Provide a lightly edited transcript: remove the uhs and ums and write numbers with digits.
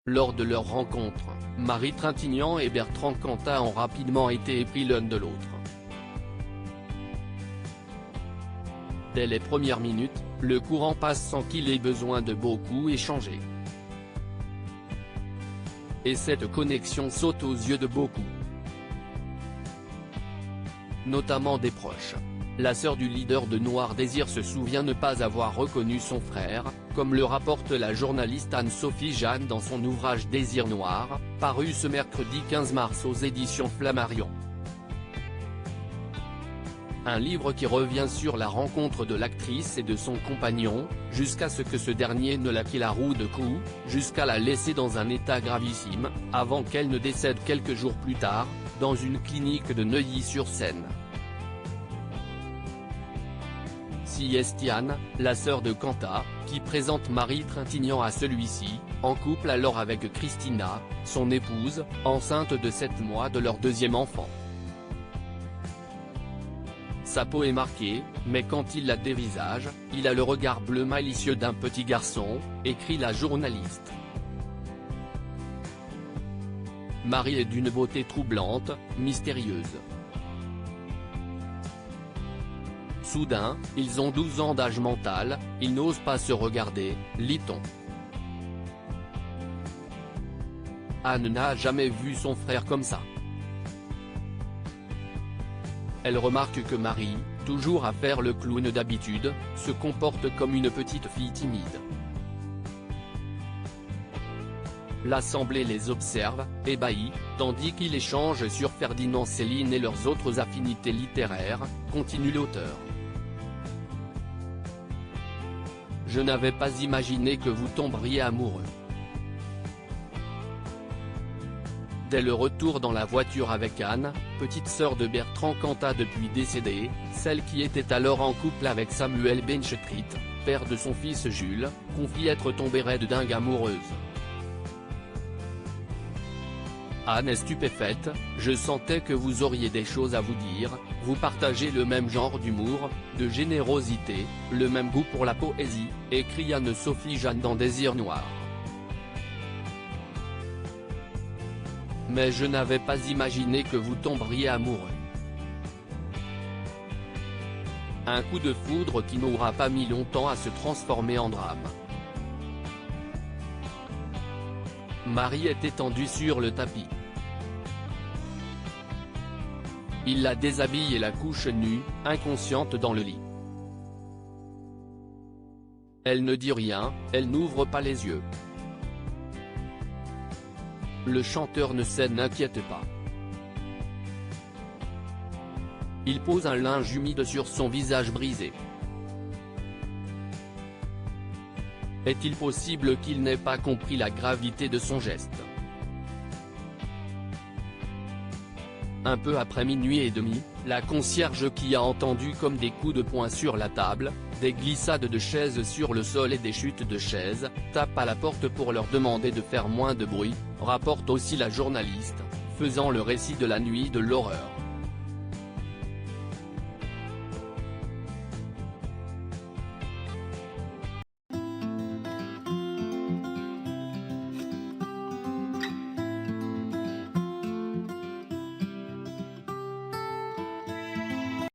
Lors de leur rencontre, Marie Trintignant et Bertrand Cantat ont rapidement été épris l'un de l'autre. Dès les premières minutes, le courant passe sans qu'il ait besoin de beaucoup échanger. Et cette connexion saute aux yeux de beaucoup, notamment des proches. La sœur du leader de Noir Désir se souvient ne pas avoir reconnu son frère, comme le rapporte la journaliste Anne-Sophie Jeanne dans son ouvrage Désir Noir, paru ce mercredi 15 mars aux éditions Flammarion. Un livre qui revient sur la rencontre de l'actrice et de son compagnon, jusqu'à ce que ce dernier ne la quitte à roues de coups, jusqu'à la laisser dans un état gravissime, avant qu'elle ne décède quelques jours plus tard, dans une clinique de Neuilly-sur-Seine. Estiane, la sœur de Cantat, qui présente Marie Trintignant à celui-ci, en couple alors avec Christina, son épouse, enceinte de 7 mois de leur deuxième enfant. Sa peau est marquée, mais quand il la dévisage, il a le regard bleu malicieux d'un petit garçon, écrit la journaliste. Marie est d'une beauté troublante, mystérieuse. Soudain, ils ont 12 ans d'âge mental, ils n'osent pas se regarder, lit-on. Anne n'a jamais vu son frère comme ça. Elle remarque que Marie, toujours à faire le clown d'habitude, se comporte comme une petite fille timide. L'Assemblée les observe, ébahis, tandis qu'il échange sur Ferdinand Céline et leurs autres affinités littéraires, continue l'auteur. Je n'avais pas imaginé que vous tomberiez amoureux. Dès le retour dans la voiture avec Anne, petite sœur de Bertrand Cantat depuis décédé, celle qui était alors en couple avec Samuel Benchetrit, père de son fils Jules, confie être tombée raide dingue amoureuse. Anne est stupéfaite, je sentais que vous auriez des choses à vous dire, vous partagez le même genre d'humour, de générosité, le même goût pour la poésie, écrit Anne-Sophie Jeanne dans Désir Noir. Mais je n'avais pas imaginé que vous tomberiez amoureux. Un coup de foudre qui n'aura pas mis longtemps à se transformer en drame. Marie est étendue sur le tapis. Il la déshabille et la couche nue, inconsciente dans le lit. Elle ne dit rien, elle n'ouvre pas les yeux. Le chanteur ne s'inquiète pas. Il pose un linge humide sur son visage brisé. Est-il possible qu'il n'ait pas compris la gravité de son geste? Un peu après minuit et demi, la concierge qui a entendu comme des coups de poing sur la table, des glissades de chaises sur le sol et des chutes de chaises, tape à la porte pour leur demander de faire moins de bruit, rapporte aussi la journaliste, faisant le récit de la nuit de l'horreur.